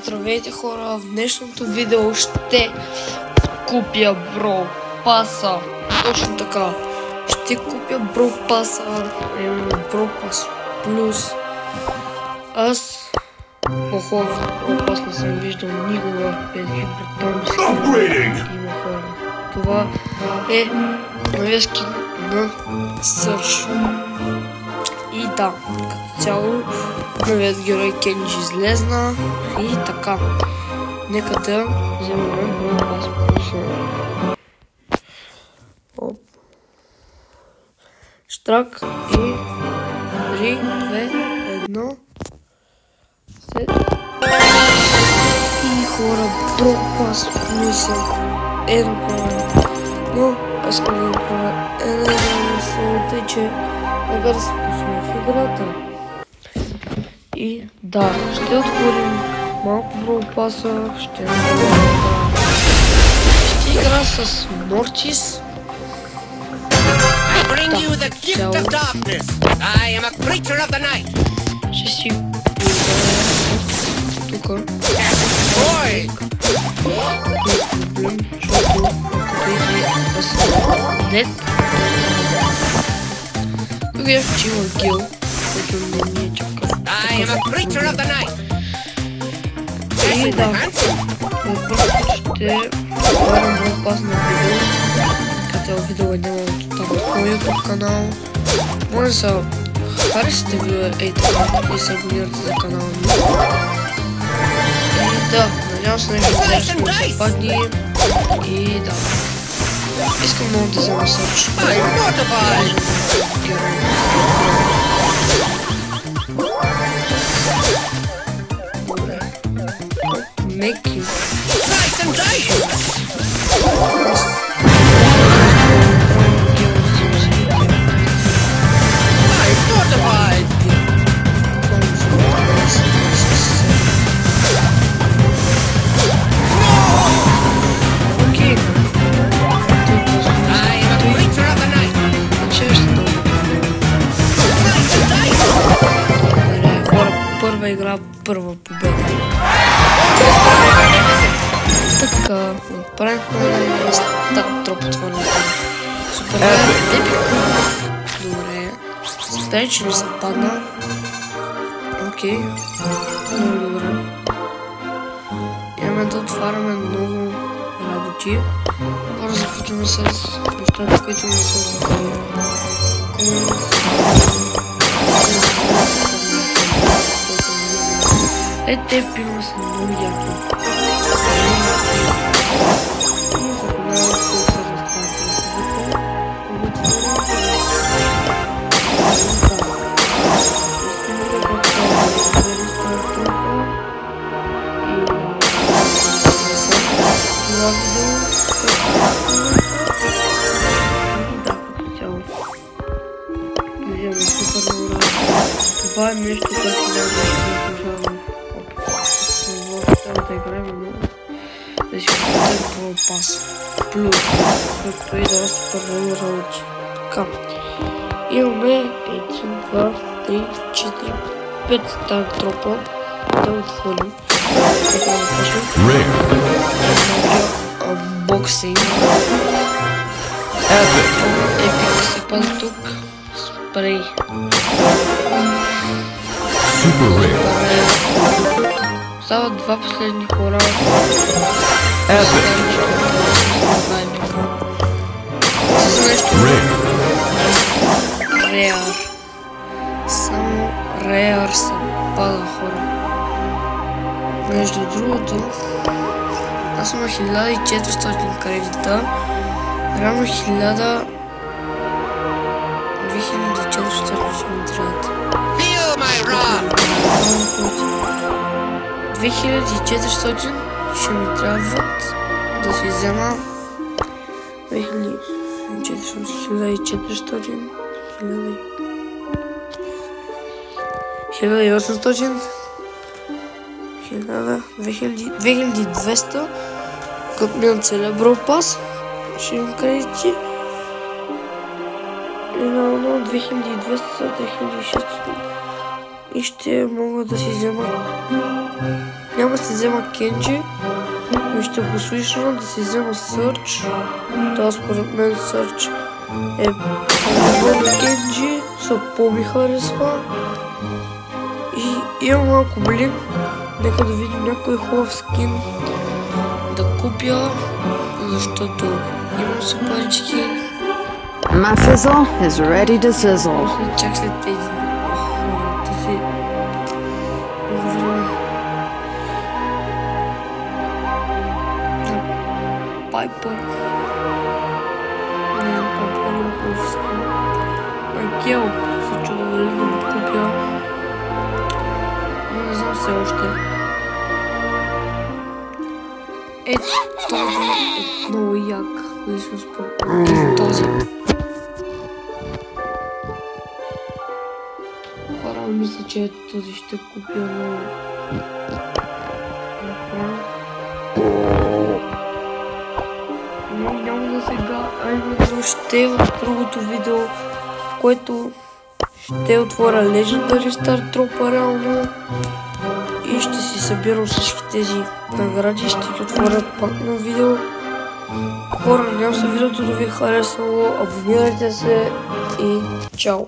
Здравейте хора, в днешното видео ще купя Brawl Pass-а. Точно така. Ще купя Brawl Pass-а, Brawl Pass Plus. Аз по-хора Brawl Pass не съм виждал никога. Има хора. Това е новия скин на Search. И да, като цяло новият герой Кенджи излезна и така. Нека да вземем Brawl Pass Plus. Штрак и 3, 2, 1. И хора, Brawl Pass Plus е направен. Но аз искам да направя една сълта, че нека да се пусне в играта. И да, ще отворим малко Brawl Pass-а, ще игра с Мортис. Цяло. Ще си тук. Нет. Тук е вчила гил, който не е чакъв. И да, просто ще правим Brawl Pass на видео. Като видео е нямало тотално по YouTube канал. Може да се харесате видео ей така и се абонирате за канала ми. И да, надявам се нещо ще ми се падне. И да, искам много да взема Search. Меки. Първа игра, първа победа. Така, направихме на стат троп отварянето. Супер епик. Добре. Спея, че не се падна. Окей. Много добре. Имаме да отваряме много работи. Първо започваме с нещата, които не са такова. Те пилма са много яки. Това е нещо, което да заслужава в цялата игра, но да си купите Brawl Pass Plus, който и да супер много работи. Така, имаме 1, 2, 3, 4, 5 стар тропа да отворим. Така да почнем. Unboxing. Епик се пада тук. Спрей. Super rare. Остават два последни хора. Реар. Само реар се пада хора. Между другото, аз съм 1400 кредита. Реално 2400 ще ми трябват. 2400 ще ми трябват да си взема 1400, 1800, 2200, като минам целия Brawl Pass, ще имам кредити. И на 2200, 2600 и ще мога да си взема. Няма няма да се взема Кенджи. И ще го слушам да се взема Сърч. Да, според мен Сърч е по-добър от Кенджи. По-ми харесва. И имам малко блин. Нека да видим някой хубав скин да купя, защото имам си парички. My fizzle is ready to sizzle. Чак след тези хората си време на Пайпър. Не, на Пайпър има хубав скин. На Гел се чува дали да го купя. Но не знам все още. Ето този е много як. Лично според мен. Този. Хора, мисля, че този ще купя на но няма да сега, а именно ще в другото видео, което ще отворя Legendary Star Dropper реално и ще си събирам всички тези награди, ще ги отворя пак на видео. Хора, надявам се видеото да ви е харесало, абонирайте се и чао!